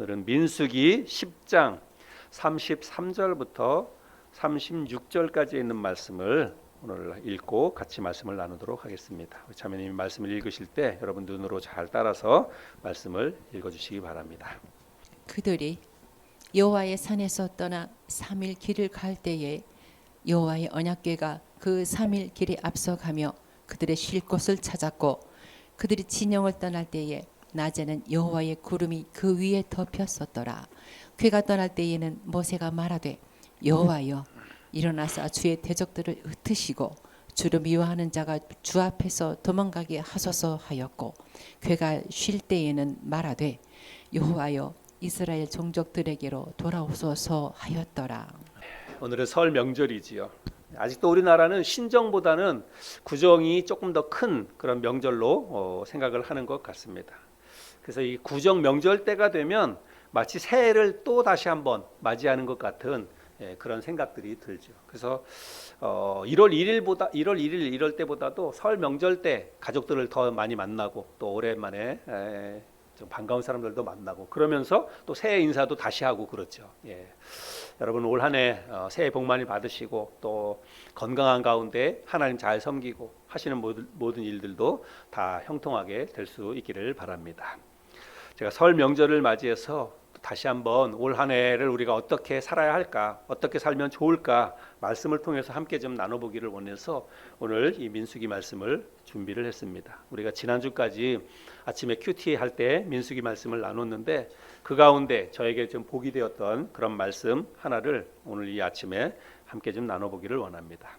오늘은 민수기 10장 33절부터 36절까지 있는 말씀을 오늘 읽고 같이 말씀을 나누도록 하겠습니다. 자매님이 말씀을 읽으실 때 여러분 눈으로 잘 따라서 말씀을 읽어주시기 바랍니다. 그들이 여호와의 산에서 떠나 3일 길을 갈 때에 여호와의 언약궤가 그 3일 길에 앞서가며 그들의 쉴 곳을 찾았고, 그들이 진영을 떠날 때에 낮에는 여호와의 구름이 그 위에 덮였었더라. 궤가 떠날 때에는 모세가 말하되, 여호와여 일어나사 주의 대적들을 흩으시고 주를 미워하는 자가 주 앞에서 도망가게 하소서 하였고, 궤가 쉴 때에는 말하되, 여호와여 이스라엘 종족들에게로 돌아오소서 하였더라. 오늘은 설 명절이지요. 아직도 우리나라는 신정보다는 구정이 조금 더 큰 그런 명절로 생각을 하는 것 같습니다. 그래서 이 구정 명절 때가 되면 마치 새해를 또 다시 한번 맞이하는 것 같은 그런 생각들이 들죠. 그래서 1월 1일 이럴 때보다도 설 명절 때 가족들을 더 많이 만나고 또 오랜만에 좀 반가운 사람들도 만나고 그러면서 또 새해 인사도 다시 하고 그렇죠. 여러분 올 한 해 새해 복 많이 받으시고 또 건강한 가운데 하나님 잘 섬기고 하시는 모든 일들도 다 형통하게 될 수 있기를 바랍니다. 제가 설 명절을 맞이해서 다시 한번 올 한 해를 우리가 어떻게 살아야 할까, 어떻게 살면 좋을까 말씀을 통해서 함께 좀 나눠보기를 원해서 오늘 이 민수기 말씀을 준비를 했습니다. 우리가 지난주까지 아침에 큐티 할 때 민수기 말씀을 나눴는데 그 가운데 저에게 좀 복이 되었던 그런 말씀 하나를 오늘 이 아침에 함께 좀 나눠보기를 원합니다.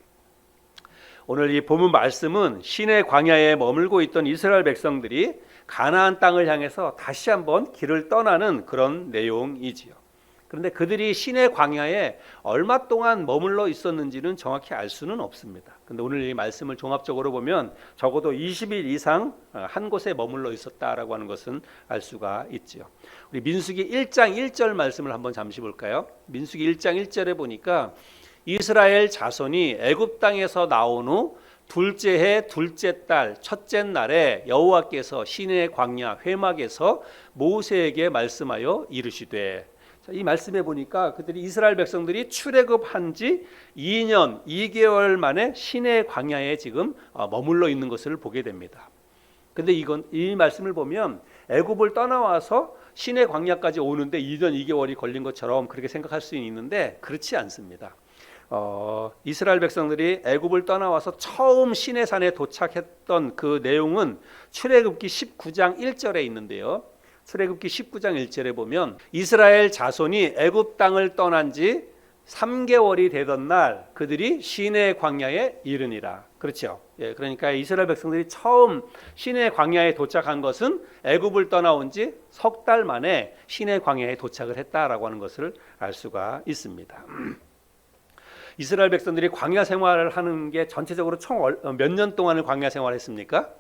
오늘 이 본문 말씀은 시내 광야에 머물고 있던 이스라엘 백성들이 가나안 땅을 향해서 다시 한번 길을 떠나는 그런 내용이지요. 그런데 그들이 시내 광야에 얼마 동안 머물러 있었는지는 정확히 알 수는 없습니다. 그런데 오늘 이 말씀을 종합적으로 보면 적어도 20일 이상 한 곳에 머물러 있었다라고 하는 것은 알 수가 있지요. 우리 민수기 1장 1절 말씀을 한번 잠시 볼까요? 민수기 1장 1절에 보니까 이스라엘 자손이 애굽 땅에서 나온 후 둘째 해 둘째 달 첫째 날에 여호와께서 시내 광야 회막에서 모세에게 말씀하여 이르시되, 이 말씀에 보니까 그들이 이스라엘 백성들이 출애굽한 지 2년 2개월 만에 시내 광야에 지금 머물러 있는 것을 보게 됩니다. 근데 이 말씀을 보면 애굽을 떠나와서 시내 광야까지 오는데 2년 2개월이 걸린 것처럼 그렇게 생각할 수 있는데 그렇지 않습니다. 이스라엘 백성들이 애굽을 떠나와서 처음 시내산에 도착했던 그 내용은 출애굽기 19장 1절에 있는데요. 출애굽기 19장 1절에 보면 이스라엘 자손이 애굽 땅을 떠난 지 3개월이 되던 날 그들이 시내 광야에 이르니라. 그렇죠. 그러니까 이스라엘 백성들이 처음 시내 광야에 도착한 것은 애굽을 떠나온 지 석 달 만에 시내 광야에 도착을 했다라고 하는 것을 알 수가 있습니다. 이스라엘 백성들이 광야 생활을 하는 게 전체적으로 총 몇 년 동안을 광야 생활했습니까?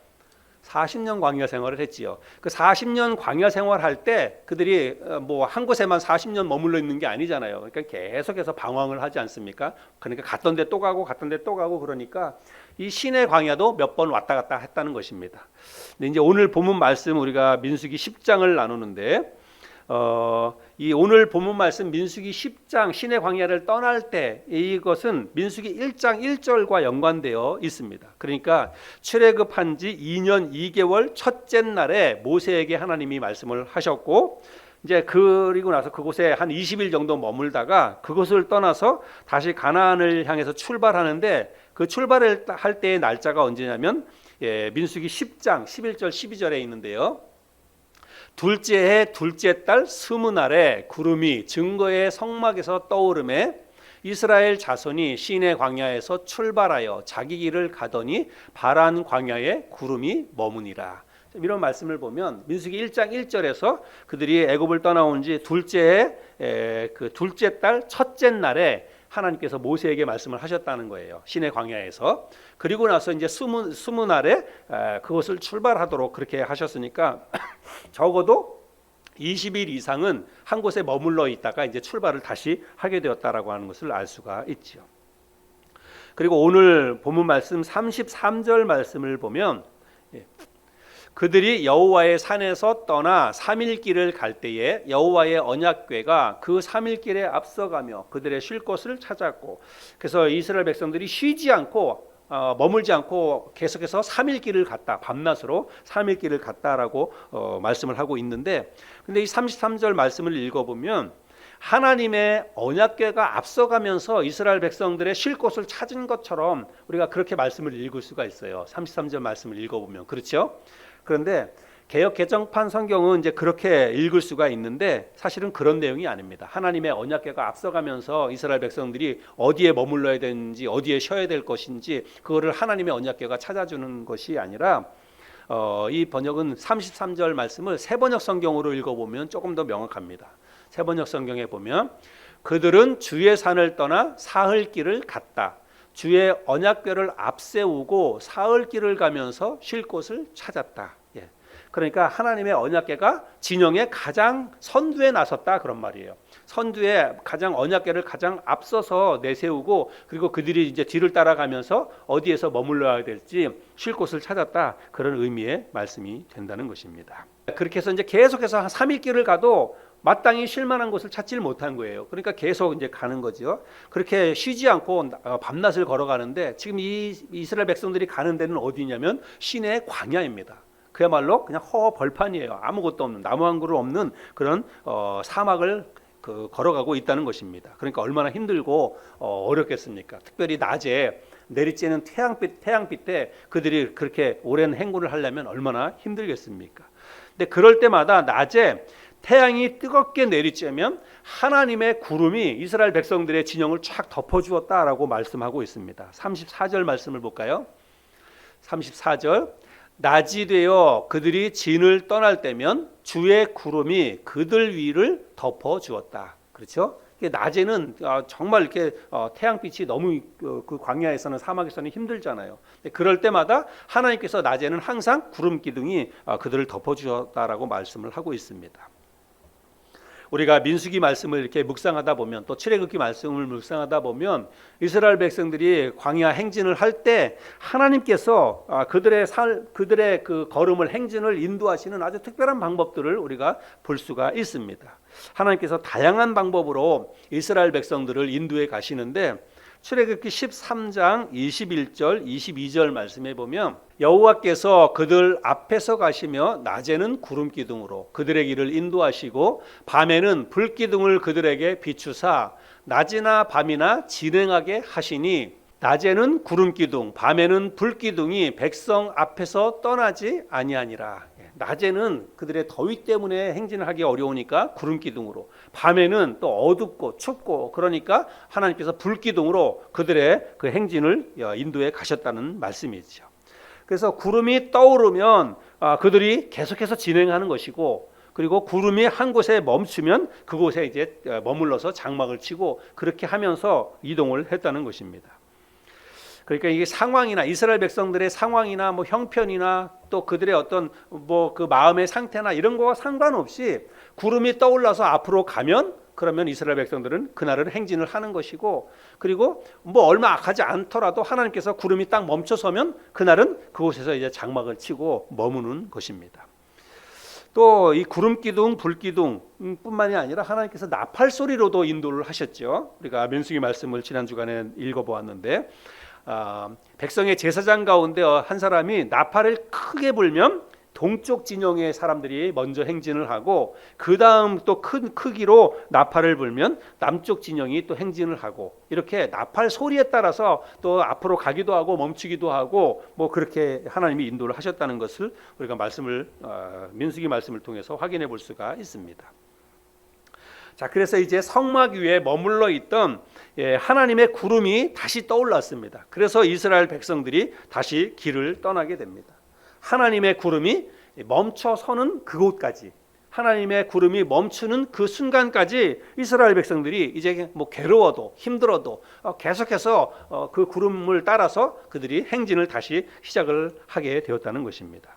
40년 광야 생활을 했지요. 그 40년 광야 생활할 때 그들이 뭐 한 곳에만 40년 머물러 있는 게 아니잖아요. 그러니까 계속해서 방황을 하지 않습니까? 그러니까 갔던 데 또 가고 갔던 데 또 가고 그러니까 이 시내 광야도 몇 번 왔다 갔다 했다는 것입니다. 근데 이제 오늘 본문 말씀 우리가 민수기 10장을 나누는데 이 오늘 본문 말씀 민수기 10장 시내 광야를 떠날 때 이것은 민수기 1장 1절과 연관되어 있습니다. 그러니까 출애굽한 지 2년 2개월 첫째 날에 모세에게 하나님이 말씀을 하셨고, 이제 그리고 나서 그곳에 한 20일 정도 머물다가 그곳을 떠나서 다시 가나안을 향해서 출발하는데 그 출발을 할 때의 날짜가 언제냐면 민수기 10장 11절 12절에 있는데요. 둘째 해 둘째 달 스무 날에 구름이 증거의 성막에서 떠오르매 이스라엘 자손이 시내 광야에서 출발하여 자기 길을 가더니 바란 광야에 구름이 머무니라. 이런 말씀을 보면 민수기 1장 1절에서 그들이 애굽을 떠나온 지 둘째 해 그 둘째 달 첫째 날에 하나님께서 모세에게 말씀을 하셨다는 거예요. 시내 광야에서. 그리고 나서 이제 스무 날에 그것을 출발하도록 그렇게 하셨으니까 적어도 20일 이상은 한 곳에 머물러 있다가 이제 출발을 다시 하게 되었다라고 하는 것을 알 수가 있죠. 그리고 오늘 본문 말씀 33절 말씀을 보면 그들이 여호와의 산에서 떠나 3일 길을 갈 때에 여호와의 언약궤가 그 3일 길에 앞서가며 그들의 쉴 곳을 찾았고, 그래서 이스라엘 백성들이 쉬지 않고 머물지 않고 계속해서 3일 길을 갔다, 밤낮으로 3일 길을 갔다라고 말씀을 하고 있는데, 근데 이 33절 말씀을 읽어보면 하나님의 언약궤가 앞서가면서 이스라엘 백성들의 쉴 곳을 찾은 것처럼 우리가 그렇게 말씀을 읽을 수가 있어요. 33절 말씀을 읽어보면. 그렇죠? 그런데 개역 개정판 성경은 이제 그렇게 읽을 수가 있는데 사실은 그런 내용이 아닙니다. 하나님의 언약궤가 앞서가면서 이스라엘 백성들이 어디에 머물러야 되는지, 어디에 쉬어야 될 것인지 그거를 하나님의 언약궤가 찾아주는 것이 아니라, 이 번역은 33절 말씀을 세번역 성경으로 읽어보면 조금 더 명확합니다. 세번역 성경에 보면 그들은 주의 산을 떠나 사흘 길을 갔다. 주의 언약궤를 앞세우고 사흘 길을 가면서 쉴 곳을 찾았다. 예. 그러니까 하나님의 언약궤가 진영의 가장 선두에 나섰다, 그런 말이에요. 선두에 가장 언약궤를 가장 앞서서 내세우고, 그리고 그들이 이제 뒤를 따라가면서 어디에서 머물러야 될지 쉴 곳을 찾았다, 그런 의미의 말씀이 된다는 것입니다. 그렇게 해서 이제 계속해서 한 3일 길을 가도 마땅히 쉴 만한 곳을 찾지를 못한 거예요. 그러니까 계속 이제 가는 거죠. 그렇게 쉬지 않고 밤낮을 걸어가는데, 지금 이 이스라엘 백성들이 가는 데는 어디냐면 시내의 광야입니다. 그야말로 그냥 허허 벌판이에요. 아무것도 없는, 나무 한 그루 없는 그런 사막을 걸어가고 있다는 것입니다. 그러니까 얼마나 힘들고 어렵겠습니까? 특별히 낮에 내리쬐는 태양빛 때 그들이 그렇게 오랜 행군을 하려면 얼마나 힘들겠습니까? 근데 그럴 때마다 낮에 태양이 뜨겁게 내리쬐면 하나님의 구름이 이스라엘 백성들의 진영을 쫙 덮어주었다라고 말씀하고 있습니다. 34절 말씀을 볼까요? 34절, 낮이 되어 그들이 진을 떠날 때면 주의 구름이 그들 위를 덮어주었다. 그렇죠? 낮에는 정말 이렇게 태양빛이 너무 그 광야에서는, 사막에서는 힘들잖아요. 그럴 때마다 하나님께서 낮에는 항상 구름 기둥이 그들을 덮어주었다라고 말씀을 하고 있습니다. 우리가 민수기 말씀을 이렇게 묵상하다 보면, 또 출애굽기 말씀을 묵상하다 보면 이스라엘 백성들이 광야 행진을 할 때 하나님께서 그들의 그 걸음을, 행진을 인도하시는 아주 특별한 방법들을 우리가 볼 수가 있습니다. 하나님께서 다양한 방법으로 이스라엘 백성들을 인도해 가시는데, 출애굽기 13장 21절 22절 말씀에 보면 여호와께서 그들 앞에서 가시며 낮에는 구름 기둥으로 그들의 길을 인도하시고 밤에는 불 기둥을 그들에게 비추사 낮이나 밤이나 진행하게 하시니, 낮에는 구름 기둥, 밤에는 불 기둥이 백성 앞에서 떠나지 아니하니라. 낮에는 그들의 더위 때문에 행진을 하기 어려우니까 구름 기둥으로, 밤에는 또 어둡고 춥고 그러니까 하나님께서 불 기둥으로 그들의 그 행진을 인도해 가셨다는 말씀이죠. 그래서 구름이 떠오르면 그들이 계속해서 진행하는 것이고, 그리고 구름이 한 곳에 멈추면 그곳에 이제 머물러서 장막을 치고 그렇게 하면서 이동을 했다는 것입니다. 그러니까 이게 상황이나 이스라엘 백성들의 상황이나 뭐 형편이나 또 그들의 어떤 뭐 그 마음의 상태나 이런 거와 상관없이 구름이 떠올라서 앞으로 가면, 그러면 이스라엘 백성들은 그날은 행진을 하는 것이고, 그리고 뭐 얼마 가지 않더라도 하나님께서 구름이 딱 멈춰서면 그날은 그곳에서 이제 장막을 치고 머무는 것입니다. 또 이 구름 기둥, 불 기둥 뿐만이 아니라 하나님께서 나팔 소리로도 인도를 하셨죠. 우리가 민수기 말씀을 지난 주간에 읽어보았는데, 백성의 제사장 가운데 한 사람이 나팔을 크게 불면 동쪽 진영의 사람들이 먼저 행진을 하고, 그 다음 또 큰 크기로 나팔을 불면 남쪽 진영이 또 행진을 하고, 이렇게 나팔 소리에 따라서 또 앞으로 가기도 하고 멈추기도 하고, 뭐 그렇게 하나님이 인도를 하셨다는 것을 우리가 민수기 말씀을 통해서 확인해 볼 수가 있습니다. 자, 그래서 이제 성막 위에 머물러 있던 하나님의 구름이 다시 떠올랐습니다. 그래서 이스라엘 백성들이 다시 길을 떠나게 됩니다. 하나님의 구름이 멈춰서는 그곳까지, 하나님의 구름이 멈추는 그 순간까지 이스라엘 백성들이 이제 뭐 괴로워도 힘들어도 계속해서 그 구름을 따라서 그들이 행진을 다시 시작을 하게 되었다는 것입니다.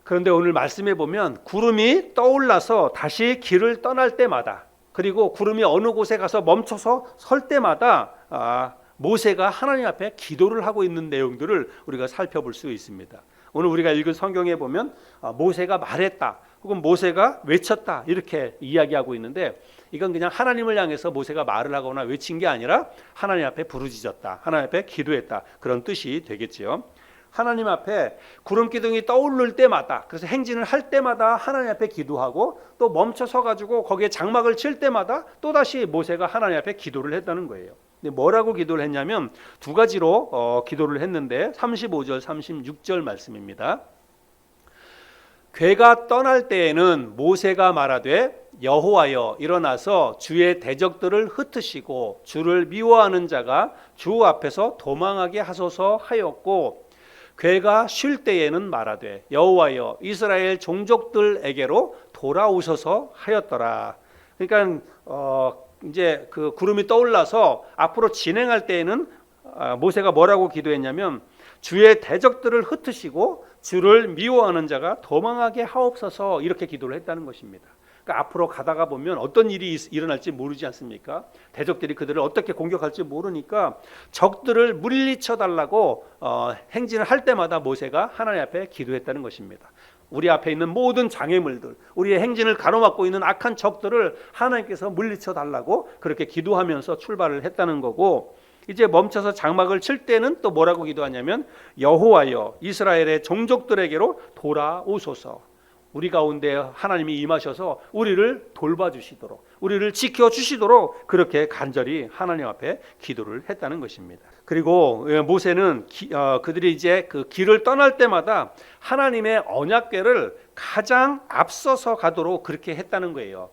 그런데 오늘 말씀해 보면 구름이 떠올라서 다시 길을 떠날 때마다, 그리고 구름이 어느 곳에 가서 멈춰서 설 때마다 모세가 하나님 앞에 기도를 하고 있는 내용들을 우리가 살펴볼 수 있습니다. 오늘 우리가 읽은 성경에 보면 모세가 말했다 혹은 모세가 외쳤다 이렇게 이야기하고 있는데, 이건 그냥 하나님을 향해서 모세가 말을 하거나 외친 게 아니라 하나님 앞에 부르짖었다, 하나님 앞에 기도했다, 그런 뜻이 되겠지요. 하나님 앞에 구름 기둥이 떠오를 때마다, 그래서 행진을 할 때마다 하나님 앞에 기도하고, 또 멈춰 서 가지고 거기에 장막을 칠 때마다 또다시 모세가 하나님 앞에 기도를 했다는 거예요. 근데 뭐라고 기도를 했냐면 두 가지로 기도를 했는데, 35절 36절 말씀입니다. 괴가 떠날 때에는 모세가 말하되 여호와여 일어나서 주의 대적들을 흩으시고 주를 미워하는 자가 주 앞에서 도망하게 하소서 하였고, 괴가 쉴 때에는 말하되 여호와여 이스라엘 종족들에게로 돌아오셔서 하였더라. 그러니까 이제 그 구름이 떠올라서 앞으로 진행할 때에는 모세가 뭐라고 기도했냐면 주의 대적들을 흩으시고 주를 미워하는 자가 도망하게 하옵소서, 이렇게 기도를 했다는 것입니다. 그러니까 앞으로 가다가 보면 어떤 일이 일어날지 모르지 않습니까? 대적들이 그들을 어떻게 공격할지 모르니까 적들을 물리쳐 달라고 행진을 할 때마다 모세가 하나님 앞에 기도했다는 것입니다. 우리 앞에 있는 모든 장애물들, 우리의 행진을 가로막고 있는 악한 적들을 하나님께서 물리쳐 달라고 그렇게 기도하면서 출발을 했다는 거고, 이제 멈춰서 장막을 칠 때는 또 뭐라고 기도하냐면 여호와여 이스라엘의 종족들에게로 돌아오소서. 우리 가운데 하나님이 임하셔서 우리를 돌봐주시도록, 우리를 지켜주시도록 그렇게 간절히 하나님 앞에 기도를 했다는 것입니다. 그리고 모세는 그들이 이제 그 길을 떠날 때마다 하나님의 언약궤를 가장 앞서서 가도록 그렇게 했다는 거예요.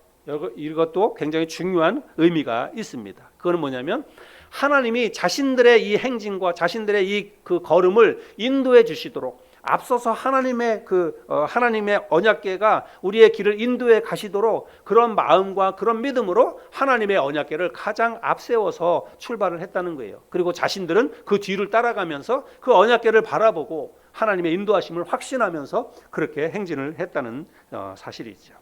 이것도 굉장히 중요한 의미가 있습니다. 그건 뭐냐면 하나님이 자신들의 이 행진과 자신들의 이 그 걸음을 인도해 주시도록, 앞서서 하나님의 하나님의 언약궤가 우리의 길을 인도해 가시도록 그런 마음과 그런 믿음으로 하나님의 언약궤를 가장 앞세워서 출발을 했다는 거예요. 그리고 자신들은 그 뒤를 따라가면서 그 언약궤를 바라보고 하나님의 인도하심을 확신하면서 그렇게 행진을 했다는 사실이죠.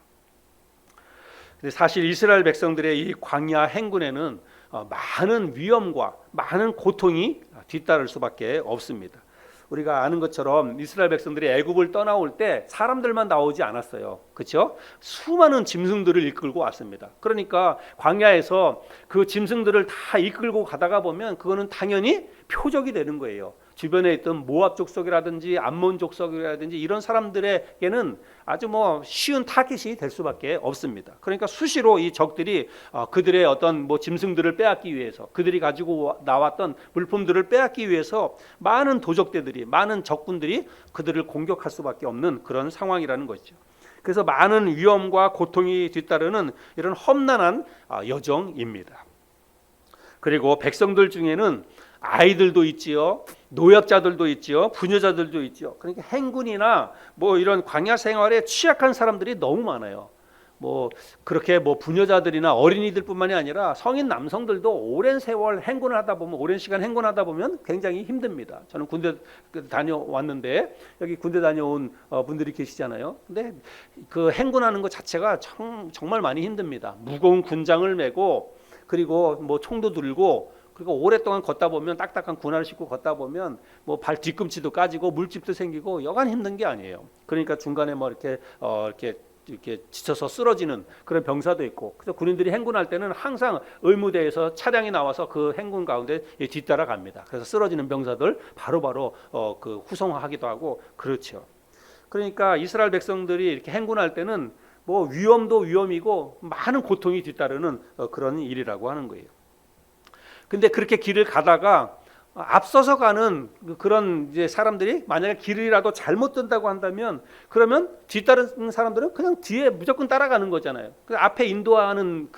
근데 사실 이스라엘 백성들의 이 광야 행군에는 많은 위험과 많은 고통이 뒤따를 수밖에 없습니다. 우리가 아는 것처럼 이스라엘 백성들이 애굽을 떠나올 때 사람들만 나오지 않았어요. 그렇죠? 수많은 짐승들을 이끌고 왔습니다. 그러니까 광야에서 그 짐승들을 다 이끌고 가다가 보면 그거는 당연히 표적이 되는 거예요. 주변에 있던 모압 족속이라든지 암몬 족속이라든지 이런 사람들에게는 아주 쉬운 타깃이 될 수밖에 없습니다. 그러니까 수시로 이 적들이 그들의 어떤 짐승들을 빼앗기 위해서, 그들이 가지고 나왔던 물품들을 빼앗기 위해서 많은 도적대들이, 많은 적군들이 그들을 공격할 수밖에 없는 그런 상황이라는 것이죠. 그래서 많은 위험과 고통이 뒤따르는 이런 험난한 여정입니다. 그리고 백성들 중에는 아이들도 있지요, 노약자들도 있지요, 부녀자들도 있지요. 그러니까 행군이나 이런 광야 생활에 취약한 사람들이 너무 많아요. 그렇게 부녀자들이나 어린이들뿐만이 아니라 성인 남성들도 오랜 세월 행군을 하다 보면, 오랜 시간 행군하다 보면 굉장히 힘듭니다. 저는 군대 다녀왔는데 여기 군대 다녀온 분들이 계시잖아요. 근데 그 행군하는 것 자체가 정말 많이 힘듭니다. 무거운 군장을 메고, 그리고 총도 들고, 그리고 오랫동안 걷다 보면, 딱딱한 군화를 신고 걷다 보면 발 뒤꿈치도 까지고 물집도 생기고 여간 힘든 게 아니에요. 그러니까 중간에 이렇게 지쳐서 쓰러지는 그런 병사도 있고, 그래서 군인들이 행군할 때는 항상 의무대에서 차량이 나와서 그 행군 가운데 뒤따라갑니다. 그래서 쓰러지는 병사들 바로바로 그 후송하기도 하고 그렇죠. 그러니까 이스라엘 백성들이 이렇게 행군할 때는 위험도 위험이고 많은 고통이 뒤따르는 그런 일이라고 하는 거예요. 근데 그렇게 길을 가다가 앞서서 가는 그런 이제 사람들이 만약에 길이라도 잘못 든다고 한다면, 그러면 뒤따르는 사람들은 그냥 뒤에 무조건 따라가는 거잖아요. 그 앞에 인도하는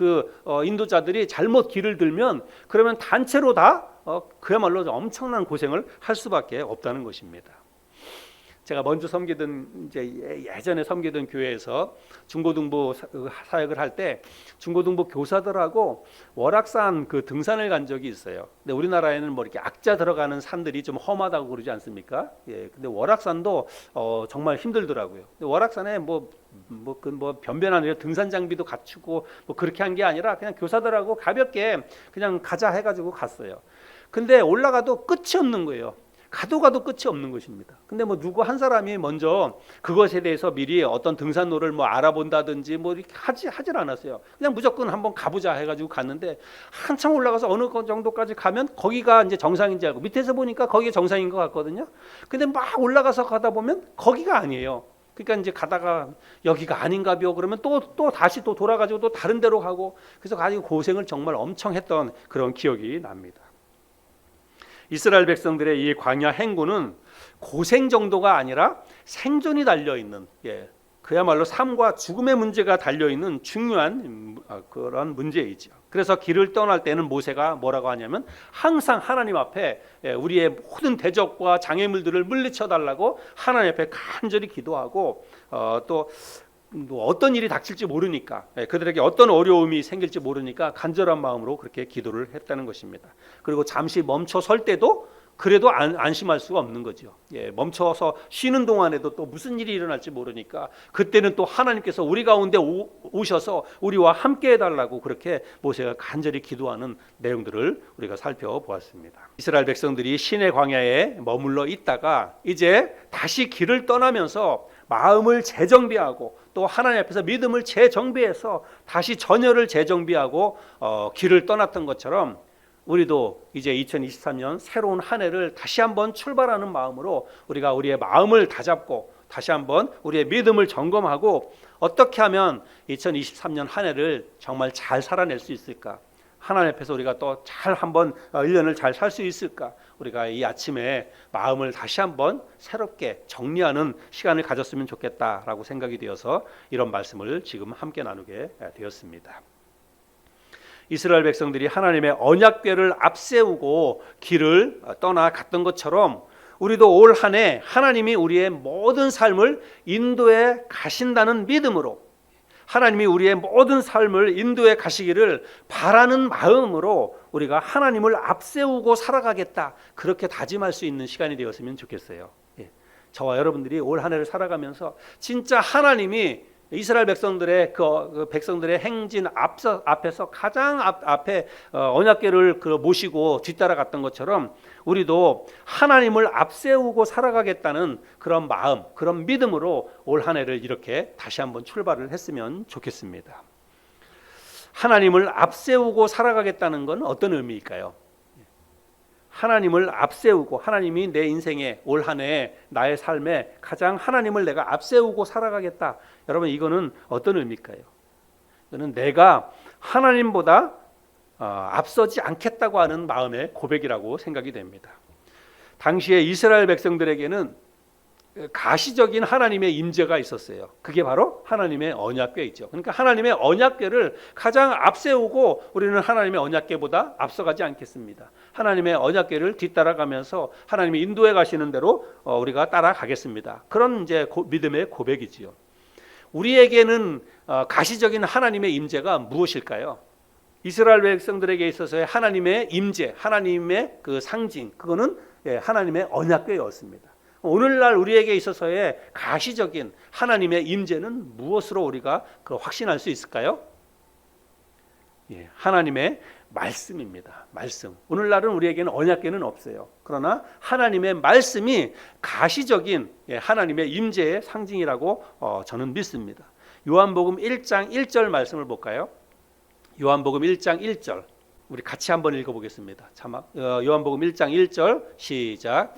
인도자들이 잘못 길을 들면 그러면 단체로 다 그야말로 엄청난 고생을 할 수밖에 없다는 것입니다. 제가 먼저 섬기던, 이제 예전에 섬기던 교회에서 중고등부 사역을 할 때 중고등부 교사들하고 월악산 등산을 간 적이 있어요. 근데 우리나라에는 이렇게 악자 들어가는 산들이 좀 험하다고 그러지 않습니까? 예. 근데 월악산도 정말 힘들더라고요. 근데 월악산에 변변한 등산 장비도 갖추고 그렇게 한 게 아니라 그냥 교사들하고 가볍게 그냥 가자 해가지고 갔어요. 근데 올라가도 끝이 없는 거예요. 가도 끝이 없는 것입니다. 근데 뭐 누구 한 사람이 먼저 그것에 대해서 미리 어떤 등산로를 뭐 알아본다든지 뭐 이렇게 하질 않았어요. 그냥 무조건 한번 가보자 해가지고 갔는데 한참 올라가서 어느 정도까지 가면 거기가 이제 정상인지 알고 밑에서 보니까 거기가 정상인 것 같거든요. 근데 막 올라가서 가다 보면 거기가 아니에요. 그러니까 이제 가다가 여기가 아닌가벼 그러면 또 다시 또 돌아가지고 또 다른 데로 가고 그래서 가지고 고생을 정말 엄청 했던 그런 기억이 납니다. 이스라엘 백성들의 이 광야 행군은 고생 정도가 아니라 생존이 달려있는 그야말로 삶과 죽음의 문제가 달려있는 중요한 그런 문제이죠. 그래서 길을 떠날 때는 모세가 뭐라고 하냐면 항상 하나님 앞에 우리의 모든 대적과 장애물들을 물리쳐 달라고 하나님 앞에 간절히 기도하고 또 어떤 일이 닥칠지 모르니까 그들에게 어떤 어려움이 생길지 모르니까 간절한 마음으로 그렇게 기도를 했다는 것입니다. 그리고 잠시 멈춰 설 때도 그래도 안심할 수가 없는 거죠. 멈춰서 쉬는 동안에도 또 무슨 일이 일어날지 모르니까 그때는 또 하나님께서 우리 가운데 오셔서 우리와 함께 해달라고 그렇게 모세가 간절히 기도하는 내용들을 우리가 살펴보았습니다. 이스라엘 백성들이 시내 광야에 머물러 있다가 이제 다시 길을 떠나면서 마음을 재정비하고 또 하나님 앞에서 믿음을 재정비해서 다시 전열을 재정비하고 길을 떠났던 것처럼 우리도 이제 2023년 새로운 한 해를 다시 한번 출발하는 마음으로 우리가 우리의 마음을 다잡고 다시 한번 우리의 믿음을 점검하고 어떻게 하면 2023년 한 해를 정말 잘 살아낼 수 있을까? 하나님 앞에서 우리가 또 잘 한번 1년을 잘 살 수 있을까? 우리가 이 아침에 마음을 다시 한번 새롭게 정리하는 시간을 가졌으면 좋겠다라고 생각이 되어서 이런 말씀을 지금 함께 나누게 되었습니다. 이스라엘 백성들이 하나님의 언약궤를 앞세우고 길을 떠나갔던 것처럼 우리도 올 한 해 하나님이 우리의 모든 삶을 인도해 가신다는 믿음으로 하나님이 우리의 모든 삶을 인도해 가시기를 바라는 마음으로 우리가 하나님을 앞세우고 살아가겠다 그렇게 다짐할 수 있는 시간이 되었으면 좋겠어요. 저와 여러분들이 올 한 해를 살아가면서 진짜 하나님이 이스라엘 백성들의 그 백성들의 행진 앞에서 가장 앞에 언약궤를 모시고 뒤따라갔던 것처럼 우리도 하나님을 앞세우고 살아가겠다는 그런 마음, 그런 믿음으로 올 한 해를 이렇게 다시 한번 출발을 했으면 좋겠습니다. 하나님을 앞세우고 살아가겠다는 건 어떤 의미일까요? 하나님을 앞세우고 하나님이 내 인생에 올 한 해 나의 삶에 가장 하나님을 내가 앞세우고 살아가겠다. 여러분 이거는 어떤 의미일까요? 이거는 내가 하나님보다 앞서지 않겠다고 하는 마음의 고백이라고 생각이 됩니다. 당시에 이스라엘 백성들에게는 가시적인 하나님의 임재가 있었어요. 그게 바로 하나님의 언약궤이죠. 그러니까 하나님의 언약궤를 가장 앞세우고 우리는 하나님의 언약궤보다 앞서가지 않겠습니다. 하나님의 언약궤를 뒤따라가면서 하나님이 인도해 가시는 대로 우리가 따라가겠습니다. 그런 이제 믿음의 고백이지요. 우리에게는 가시적인 하나님의 임재가 무엇일까요? 이스라엘 백성들에게 있어서의 하나님의 임재, 하나님의 그 상징, 그거는 하나님의 언약궤였습니다. 오늘날 우리에게 있어서의 가시적인 하나님의 임재는 무엇으로 우리가 확신할 수 있을까요? 하나님의 말씀입니다. 말씀. 오늘날은 우리에게는 언약궤는 없어요. 그러나 하나님의 말씀이 가시적인 하나님의 임재의 상징이라고 저는 믿습니다. 요한복음 1장 1절 말씀을 볼까요? 요한복음 1장 1절 우리 같이 한번 읽어보겠습니다. 자막 요한복음 1장 1절 시작.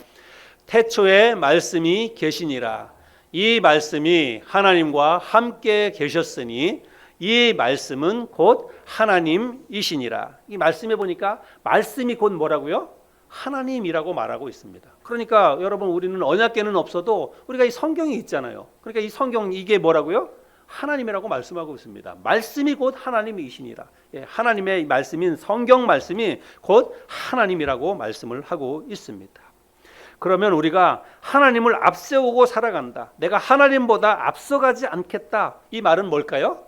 태초에 말씀이 계시니라. 이 말씀이 하나님과 함께 계셨으니 이 말씀은 곧 하나님이시니라. 이 말씀에 보니까 말씀이 곧 뭐라고요? 하나님이라고 말하고 있습니다. 그러니까 여러분 우리는 언약궤는 없어도 우리가 이 성경이 있잖아요. 그러니까 이 성경 이게 뭐라고요? 하나님이라고 말씀하고 있습니다. 말씀이 곧 하나님이시니라. 하나님의 말씀인 성경 말씀이 곧 하나님이라고 말씀을 하고 있습니다. 그러면 우리가 하나님을 앞세우고 살아간다. 내가 하나님보다 앞서가지 않겠다. 이 말은 뭘까요?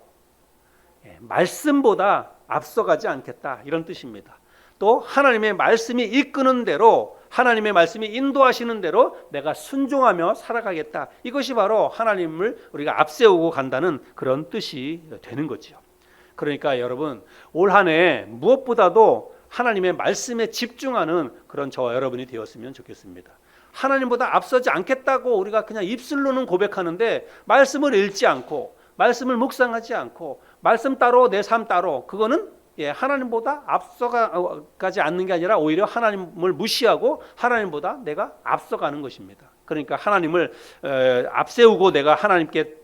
말씀보다 앞서가지 않겠다. 이런 뜻입니다. 또 하나님의 말씀이 이끄는 대로 하나님의 말씀이 인도하시는 대로 내가 순종하며 살아가겠다. 이것이 바로 하나님을 우리가 앞세우고 간다는 그런 뜻이 되는 거죠. 그러니까 여러분 올 한 해 무엇보다도 하나님의 말씀에 집중하는 그런 저와 여러분이 되었으면 좋겠습니다. 하나님보다 앞서지 않겠다고 우리가 그냥 입술로는 고백하는데 말씀을 읽지 않고 말씀을 묵상하지 않고 말씀 따로 내 삶 따로, 그거는 하나님보다 앞서가지 않는 게 아니라 오히려 하나님을 무시하고 하나님보다 내가 앞서가는 것입니다. 그러니까 하나님을 앞세우고 내가 하나님께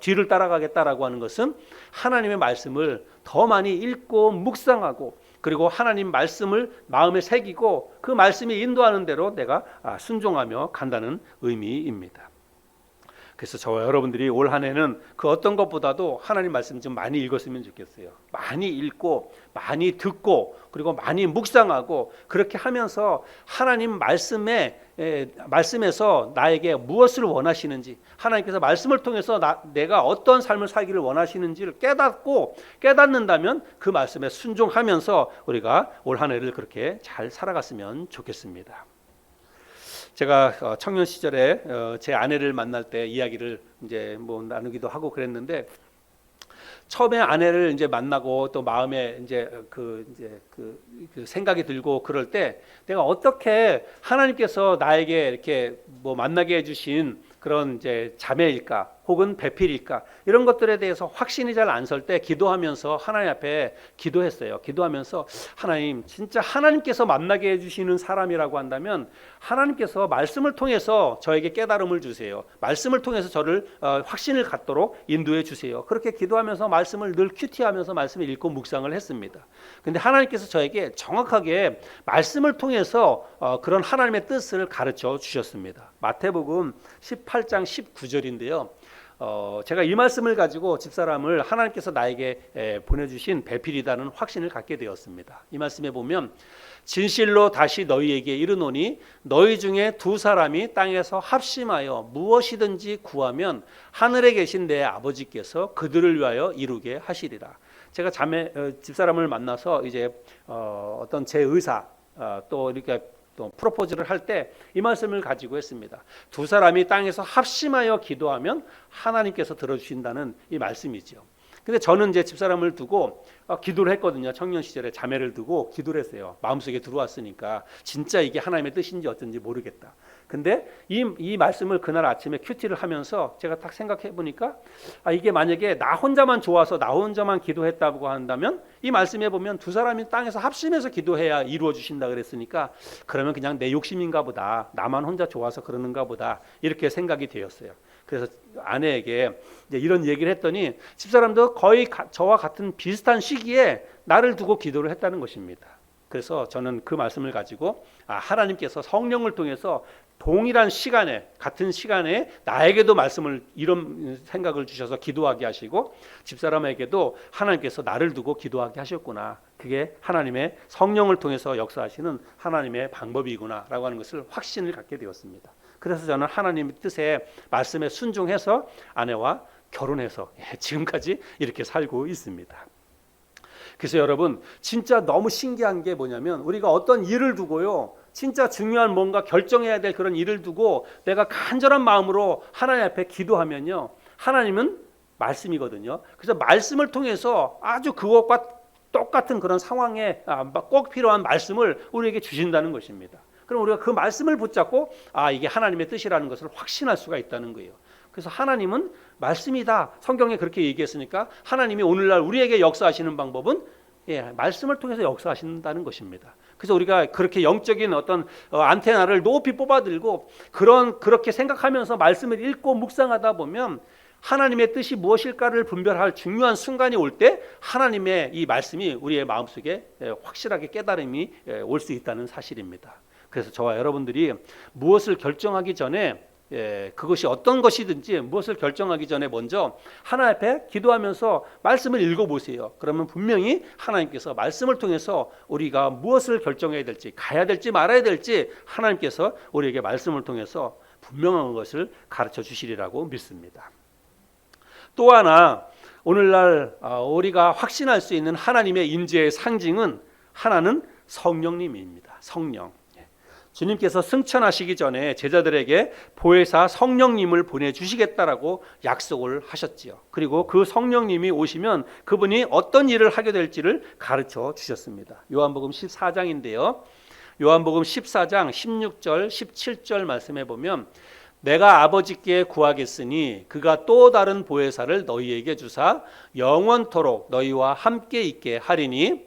뒤를 따라가겠다라고 하는 것은 하나님의 말씀을 더 많이 읽고 묵상하고, 그리고 하나님 말씀을 마음에 새기고 그 말씀이 인도하는 대로 내가 순종하며 간다는 의미입니다. 그래서 저와 여러분들이 올 한 해는 그 어떤 것보다도 하나님 말씀 좀 많이 읽었으면 좋겠어요. 많이 읽고 많이 듣고 그리고 많이 묵상하고, 그렇게 하면서 하나님 말씀에서 나에게 무엇을 원하시는지, 하나님께서 말씀을 통해서 내가 어떤 삶을 살기를 원하시는지를 깨닫는다면 그 말씀에 순종하면서 우리가 올 한 해를 그렇게 잘 살아갔으면 좋겠습니다. 제가 청년 시절에 제 아내를 만날 때 이야기를 이제 나누기도 하고 그랬는데, 처음에 아내를 이제 만나고 또 마음에 그 생각이 들고 그럴 때 내가 어떻게 하나님께서 나에게 이렇게 만나게 해주신 그런 이제 자매일까 혹은 배필일까, 이런 것들에 대해서 확신이 잘 안 설 때 기도하면서 하나님 앞에 기도했어요. 기도하면서 하나님, 진짜 하나님께서 만나게 해주시는 사람이라고 한다면 하나님께서 말씀을 통해서 저에게 깨달음을 주세요. 말씀을 통해서 저를 확신을 갖도록 인도해 주세요. 그렇게 기도하면서 말씀을 늘 큐티하면서 말씀을 읽고 묵상을 했습니다. 근데 하나님께서 저에게 정확하게 말씀을 통해서 그런 하나님의 뜻을 가르쳐 주셨습니다. 마태복음 18장 19절인데요. 제가 이 말씀을 가지고 집사람을 하나님께서 나에게 보내주신 배필이라는 확신을 갖게 되었습니다. 이 말씀에 보면, 진실로 다시 너희에게 이르노니 너희 중에 두 사람이 땅에서 합심하여 무엇이든지 구하면 하늘에 계신 내 아버지께서 그들을 위하여 이루게 하시리라. 제가 집사람을 만나서 이제 어떤 제 의사 또 이렇게 또 프로포즈를 할 때 이 말씀을 가지고 했습니다. 두 사람이 땅에서 합심하여 기도하면 하나님께서 들어주신다는 이 말씀이죠. 근데 저는 제 집사람을 두고 기도를 했거든요. 청년 시절에 자매를 두고 기도를 했어요. 마음속에 들어왔으니까 진짜 이게 하나님의 뜻인지 어쩐지 모르겠다. 근데 이 말씀을 그날 아침에 큐티를 하면서 제가 딱 생각해 보니까 이게 만약에 나 혼자만 좋아서 나 혼자만 기도했다고 한다면, 이 말씀에 보면 두 사람이 땅에서 합심해서 기도해야 이루어 주신다 그랬으니까, 그러면 그냥 내 욕심인가 보다, 나만 혼자 좋아서 그러는가 보다, 이렇게 생각이 되었어요. 그래서 아내에게 이제 이런 얘기를 했더니 집사람도 거의 저와 같은 비슷한 시기에 나를 두고 기도를 했다는 것입니다. 그래서 저는 그 말씀을 가지고 하나님께서 성령을 통해서 동일한 시간에, 같은 시간에 나에게도 말씀을, 이런 생각을 주셔서 기도하게 하시고 집사람에게도 하나님께서 나를 두고 기도하게 하셨구나, 그게 하나님의 성령을 통해서 역사하시는 하나님의 방법이구나 라고 하는 것을 확신을 갖게 되었습니다. 그래서 저는 하나님의 뜻에, 말씀에 순종해서 아내와 결혼해서 지금까지 이렇게 살고 있습니다. 그래서 여러분, 진짜 너무 신기한 게 뭐냐면, 우리가 어떤 일을 두고요, 진짜 중요한 뭔가 결정해야 될 그런 일을 두고 내가 간절한 마음으로 하나님 앞에 기도하면요, 하나님은 말씀이거든요. 그래서 말씀을 통해서 아주 그것과 똑같은 그런 상황에 꼭 필요한 말씀을 우리에게 주신다는 것입니다. 그럼 우리가 그 말씀을 붙잡고 이게 하나님의 뜻이라는 것을 확신할 수가 있다는 거예요. 그래서 하나님은 말씀이다. 성경에 그렇게 얘기했으니까 하나님이 오늘날 우리에게 역사하시는 방법은 말씀을 통해서 역사하신다는 것입니다. 그래서 우리가 그렇게 영적인 어떤 안테나를 높이 뽑아들고 그렇게 생각하면서 말씀을 읽고 묵상하다 보면 하나님의 뜻이 무엇일까를 분별할 중요한 순간이 올 때 하나님의 이 말씀이 우리의 마음속에 확실하게 깨달음이 올 수 있다는 사실입니다. 그래서 저와 여러분들이 무엇을 결정하기 전에, 그것이 어떤 것이든지 무엇을 결정하기 전에 먼저 하나님 앞에 기도하면서 말씀을 읽어보세요. 그러면 분명히 하나님께서 말씀을 통해서 우리가 무엇을 결정해야 될지, 가야 될지 말아야 될지 하나님께서 우리에게 말씀을 통해서 분명한 것을 가르쳐 주시리라고 믿습니다. 또 하나, 오늘날 우리가 확신할 수 있는 하나님의 임재의 상징은, 하나는 성령님입니다. 성령. 주님께서 승천하시기 전에 제자들에게 보혜사 성령님을 보내주시겠다라고 약속을 하셨지요. 그리고 그 성령님이 오시면 그분이 어떤 일을 하게 될지를 가르쳐 주셨습니다. 요한복음 14장인데요. 요한복음 14장 16절 17절 말씀해 보면 내가 아버지께 구하겠으니 그가 또 다른 보혜사를 너희에게 주사 영원토록 너희와 함께 있게 하리니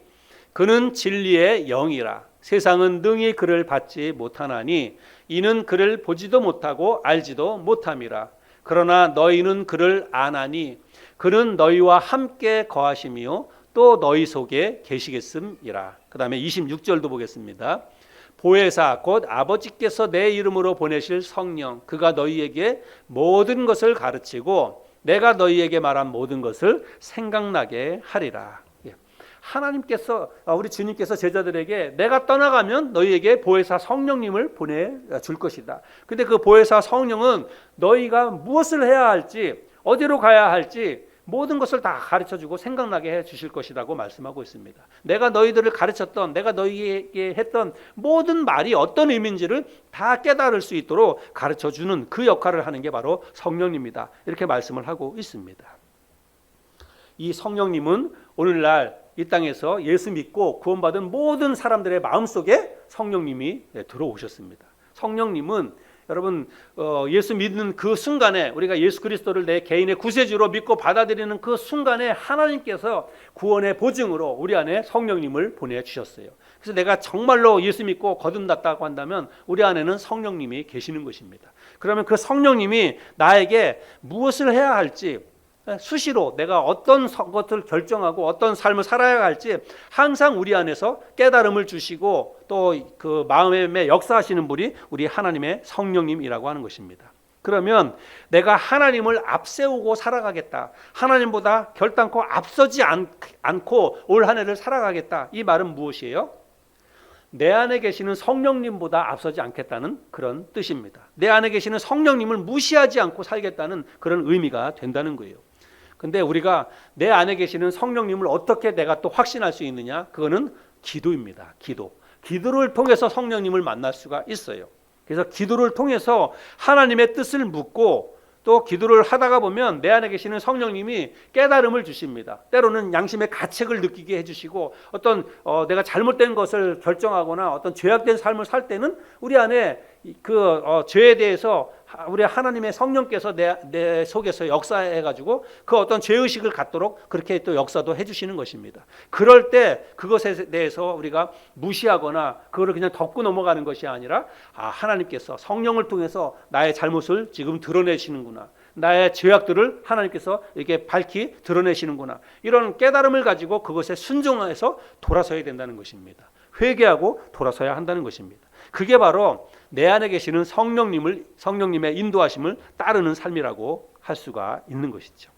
그는 진리의 영이라. 세상은 능히 그를 받지 못하나니 이는 그를 보지도 못하고 알지도 못함이라. 그러나 너희는 그를 아나니 그는 너희와 함께 거하시며 또 너희 속에 계시겠음이라. 그 다음에 26절도 보겠습니다. 보혜사 곧 아버지께서 내 이름으로 보내실 성령 그가 너희에게 모든 것을 가르치고 내가 너희에게 말한 모든 것을 생각나게 하리라. 하나님께서 우리 주님께서 제자들에게 내가 떠나가면 너희에게 보혜사 성령님을 보내줄 것이다. 근데 그 보혜사 성령은 너희가 무엇을 해야 할지 어디로 가야 할지 모든 것을 다 가르쳐주고 생각나게 해주실 것이라고 말씀하고 있습니다. 내가 너희들을 가르쳤던 내가 너희에게 했던 모든 말이 어떤 의미인지를 다 깨달을 수 있도록 가르쳐주는 그 역할을 하는 게 바로 성령님이다. 이렇게 말씀을 하고 있습니다. 이 성령님은 오늘날 이 땅에서 예수 믿고 구원받은 모든 사람들의 마음속에 성령님이 들어오셨습니다. 성령님은 여러분 예수 믿는 그 순간에 우리가 예수 그리스도를 내 개인의 구세주로 믿고 받아들이는 그 순간에 하나님께서 구원의 보증으로 우리 안에 성령님을 보내주셨어요. 그래서 내가 정말로 예수 믿고 거듭났다고 한다면 우리 안에는 성령님이 계시는 것입니다. 그러면 그 성령님이 나에게 무엇을 해야 할지 수시로 내가 어떤 것을 결정하고 어떤 삶을 살아야 할지 항상 우리 안에서 깨달음을 주시고 또 그 마음에 역사하시는 분이 우리 하나님의 성령님이라고 하는 것입니다. 그러면 내가 하나님을 앞세우고 살아가겠다. 하나님보다 결단코 앞서지 않고 올 한 해를 살아가겠다. 이 말은 무엇이에요? 내 안에 계시는 성령님보다 앞서지 않겠다는 그런 뜻입니다. 내 안에 계시는 성령님을 무시하지 않고 살겠다는 그런 의미가 된다는 거예요. 근데 우리가 내 안에 계시는 성령님을 어떻게 내가 또 확신할 수 있느냐? 그거는 기도입니다. 기도를 통해서 성령님을 만날 수가 있어요. 그래서 기도를 통해서 하나님의 뜻을 묻고 또 기도를 하다가 보면 내 안에 계시는 성령님이 깨달음을 주십니다. 때로는 양심의 가책을 느끼게 해주시고 어떤 내가 잘못된 것을 결정하거나 어떤 죄악된 삶을 살 때는 우리 안에 그 죄에 대해서 우리 하나님의 성령께서 내 속에서 역사해가지고 그 어떤 죄의식을 갖도록 그렇게 또 역사도 해주시는 것입니다. 그럴 때 그것에 대해서 우리가 무시하거나 그거를 그냥 덮고 넘어가는 것이 아니라 하나님께서 성령을 통해서 나의 잘못을 지금 드러내시는구나. 나의 죄악들을 하나님께서 이렇게 밝히 드러내시는구나. 이런 깨달음을 가지고 그것에 순종해서 돌아서야 된다는 것입니다. 회개하고 돌아서야 한다는 것입니다. 그게 바로 내 안에 계시는 성령님의 인도하심을 따르는 삶이라고 할 수가 있는 것이죠.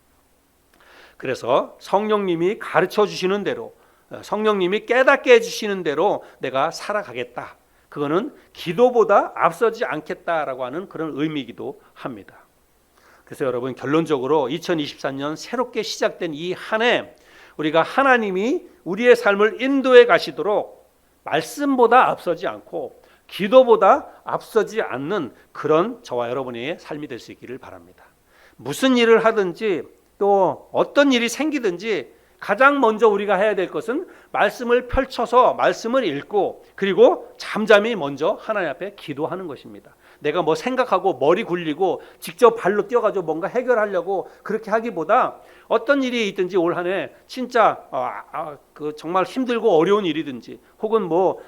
그래서 성령님이 가르쳐 주시는 대로 성령님이 깨닫게 해주시는 대로 내가 살아가겠다. 그거는 기도보다 앞서지 않겠다라고 하는 그런 의미이기도 합니다. 그래서 여러분 결론적으로 2023년 새롭게 시작된 이 한 해 우리가 하나님이 우리의 삶을 인도해 가시도록 말씀보다 앞서지 않고 기도보다 앞서지 않는 그런 저와 여러분의 삶이 될 수 있기를 바랍니다. 무슨 일을 하든지 또 어떤 일이 생기든지 가장 먼저 우리가 해야 될 것은 말씀을 펼쳐서 말씀을 읽고 그리고 잠잠히 먼저 하나님 앞에 기도하는 것입니다. 내가 뭐 생각하고 머리 굴리고 직접 발로 뛰어가지고 뭔가 해결하려고 그렇게 하기보다 어떤 일이 있든지 올 한 해 진짜 그 정말 힘들고 어려운 일이든지 혹은 뭐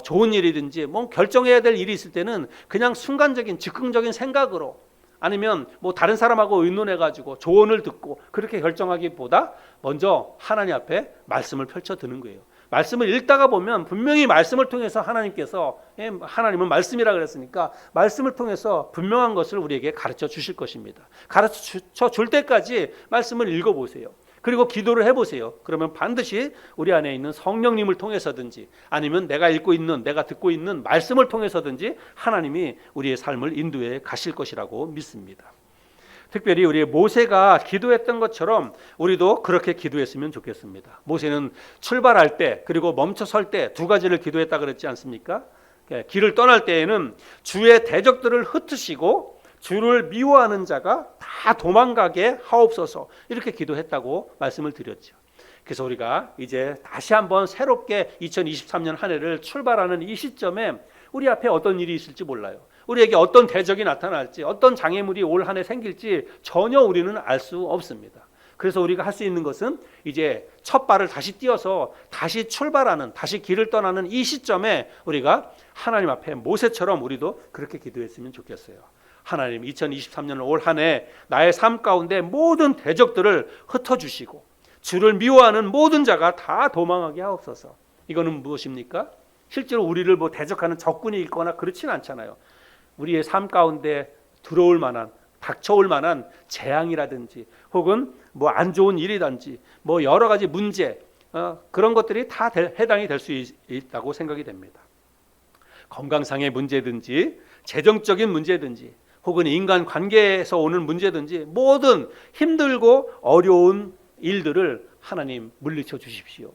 좋은 일이든지 뭐 결정해야 될 일이 있을 때는 그냥 순간적인 즉흥적인 생각으로 아니면 뭐 다른 사람하고 의논해가지고 조언을 듣고 그렇게 결정하기보다 먼저 하나님 앞에 말씀을 펼쳐 드는 거예요. 말씀을 읽다가 보면 분명히 말씀을 통해서 하나님께서 하나님은 말씀이라 그랬으니까 말씀을 통해서 분명한 것을 우리에게 가르쳐 주실 것입니다. 가르쳐 줄 때까지 말씀을 읽어보세요. 그리고 기도를 해보세요. 그러면 반드시 우리 안에 있는 성령님을 통해서든지 아니면 내가 읽고 있는 내가 듣고 있는 말씀을 통해서든지 하나님이 우리의 삶을 인도해 가실 것이라고 믿습니다. 특별히 우리 모세가 기도했던 것처럼 우리도 그렇게 기도했으면 좋겠습니다. 모세는 출발할 때 그리고 멈춰 설 때 두 가지를 기도했다 그랬지 않습니까? 길을 떠날 때에는 주의 대적들을 흩으시고 주를 미워하는 자가 다 도망가게 하옵소서, 이렇게 기도했다고 말씀을 드렸죠. 그래서 우리가 이제 다시 한번 새롭게 2023년 한 해를 출발하는 이 시점에 우리 앞에 어떤 일이 있을지 몰라요. 우리에게 어떤 대적이 나타날지, 어떤 장애물이 올 한 해 생길지 전혀 우리는 알 수 없습니다. 그래서 우리가 할 수 있는 것은 이제 첫 발을 다시 띄어서 다시 출발하는, 다시 길을 떠나는 이 시점에 우리가 하나님 앞에 모세처럼 우리도 그렇게 기도했으면 좋겠어요. 하나님, 2023년 올 한 해 나의 삶 가운데 모든 대적들을 흩어주시고 주를 미워하는 모든 자가 다 도망하게 하옵소서. 이거는 무엇입니까? 실제로 우리를 뭐 대적하는 적군이 있거나 그렇진 않잖아요. 우리의 삶 가운데 들어올 만한, 닥쳐올 만한 재앙이라든지 혹은 뭐 안 좋은 일이든지 뭐 여러 가지 문제, 그런 것들이 다 해당이 될 수 있다고 생각이 됩니다. 건강상의 문제든지 재정적인 문제든지 혹은 인간 관계에서 오는 문제든지 모든 힘들고 어려운 일들을 하나님 물리쳐 주십시오.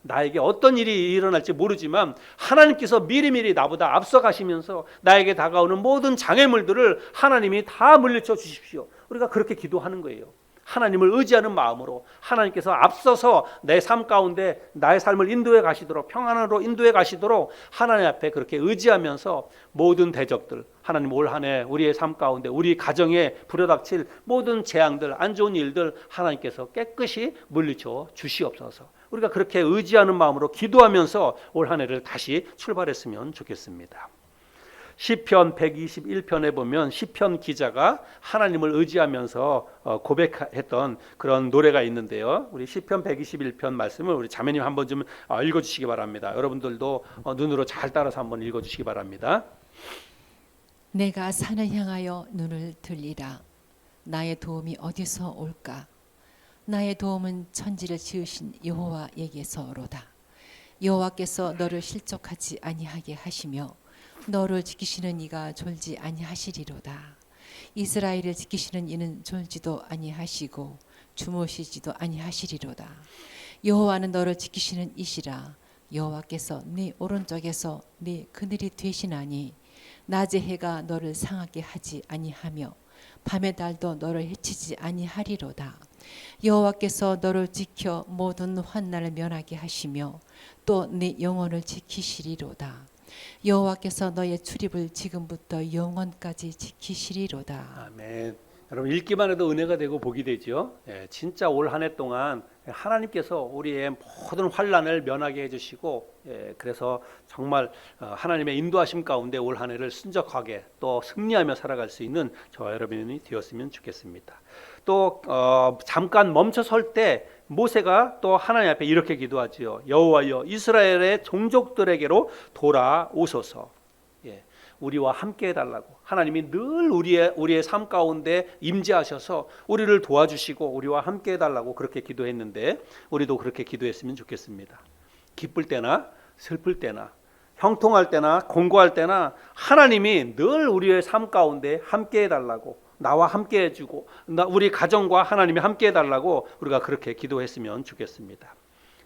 나에게 어떤 일이 일어날지 모르지만 하나님께서 미리미리 나보다 앞서가시면서 나에게 다가오는 모든 장애물들을 하나님이 다 물리쳐 주십시오. 우리가 그렇게 기도하는 거예요. 하나님을 의지하는 마음으로 하나님께서 앞서서 내 삶 가운데 나의 삶을 인도해 가시도록, 평안으로 인도해 가시도록 하나님 앞에 그렇게 의지하면서 모든 대적들, 하나님 올 한 해 우리의 삶 가운데 우리 가정에 불어닥칠 모든 재앙들, 안 좋은 일들 하나님께서 깨끗이 물리쳐 주시옵소서. 우리가 그렇게 의지하는 마음으로 기도하면서 올 한 해를 다시 출발했으면 좋겠습니다. 시편 121편에 보면 시편 기자가 하나님을 의지하면서 고백했던 그런 노래가 있는데요. 우리 시편 121편 말씀을 우리 자매님 한번 좀 읽어주시기 바랍니다. 여러분들도 눈으로 잘 따라서 한번 읽어주시기 바랍니다. 내가 산을 향하여 눈을 들리라. 나의 도움이 어디서 올까? 나의 도움은 천지를 지으신 여호와에게서로다. 여호와께서 너를 실족하지 아니하게 하시며 너를 지키시는 이가 졸지 아니하시리로다. 이스라엘을 지키시는 이는 졸지도 아니하시고 주무시지도 아니하시리로다. 여호와는 너를 지키시는 이시라. 여호와께서 네 오른쪽에서 네 그늘이 되시나니 낮의 해가 너를 상하게 하지 아니하며 밤의 달도 너를 해치지 아니하리로다. 여호와께서 너를 지켜 모든 환난을 면하게 하시며 또 네 영혼을 지키시리로다. 여호와께서 너의 출입을 지금부터 영원까지 지키시리로다. 아멘. 여러분 읽기만 해도 은혜가 되고 복이 되죠. 진짜 올 한 해 동안 하나님께서 우리의 모든 환난을 면하게 해주시고, 그래서 정말 하나님의 인도하심 가운데 올 한 해를 순적하게 또 승리하며 살아갈 수 있는 저와 여러분이 되었으면 좋겠습니다. 또 잠깐 멈춰 설 때 모세가 또 하나님 앞에 이렇게 기도하지요. 여호와여, 이스라엘의 종족들에게로 돌아오소서. 우리와 함께 해달라고. 하나님이 늘 우리의 삶 가운데 임재하셔서 우리를 도와주시고 우리와 함께 해달라고 그렇게 기도했는데, 우리도 그렇게 기도했으면 좋겠습니다. 기쁠 때나 슬플 때나 형통할 때나 공고할 때나 하나님이 늘 우리의 삶 가운데 함께 해달라고, 나와 함께 해주고 우리 가정과 하나님이 함께 해달라고 우리가 그렇게 기도했으면 좋겠습니다.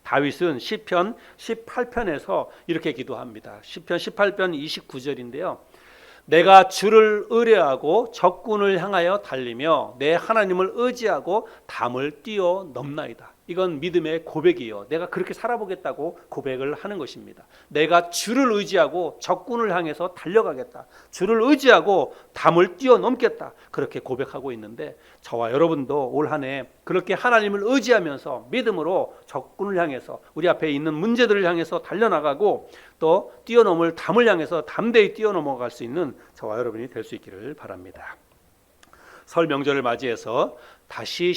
다윗은 시편 18편에서 이렇게 기도합니다. 시편 18편 29절인데요. 내가 주를 의뢰하고 적군을 향하여 달리며 내 하나님을 의지하고 담을 뛰어넘나이다. 이건 믿음의 고백이에요. 내가 그렇게 살아보겠다고 고백을 하는 것입니다. 내가 주를 의지하고 적군을 향해서 달려가겠다. 주를 의지하고 담을 뛰어넘겠다. 그렇게 고백하고 있는데, 저와 여러분도 올 한 해 그렇게 하나님을 의지하면서 믿음으로 적군을 향해서 우리 앞에 있는 문제들을 향해서 달려나가고 또 뛰어넘을 담을 향해서 담대히 뛰어넘어갈 수 있는 저와 여러분이 될 수 있기를 바랍니다. 설 명절을 맞이해서 다시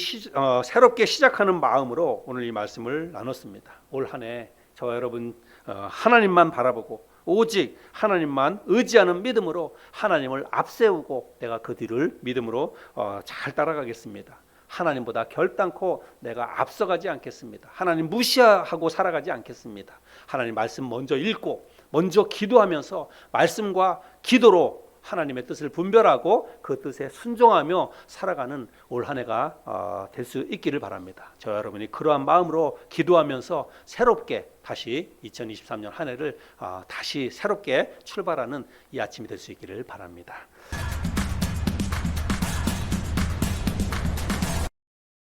새롭게 시작하는 마음으로 오늘 이 말씀을 나눴습니다. 올 한 해 저와 여러분 하나님만 바라보고 오직 하나님만 의지하는 믿음으로 하나님을 앞세우고 내가 그 뒤를 믿음으로 잘 따라가겠습니다. 하나님보다 결단코 내가 앞서가지 않겠습니다. 하나님 무시하고 살아가지 않겠습니다. 하나님 말씀 먼저 읽고 먼저 기도하면서 말씀과 기도로 하나님의 뜻을 분별하고 그 뜻에 순종하며 살아가는 올 한 해가 될 수 있기를 바랍니다. 저와 여러분이 그러한 마음으로 기도하면서 새롭게 다시 2023년 한 해를 다시 새롭게 출발하는 이 아침이 될 수 있기를 바랍니다.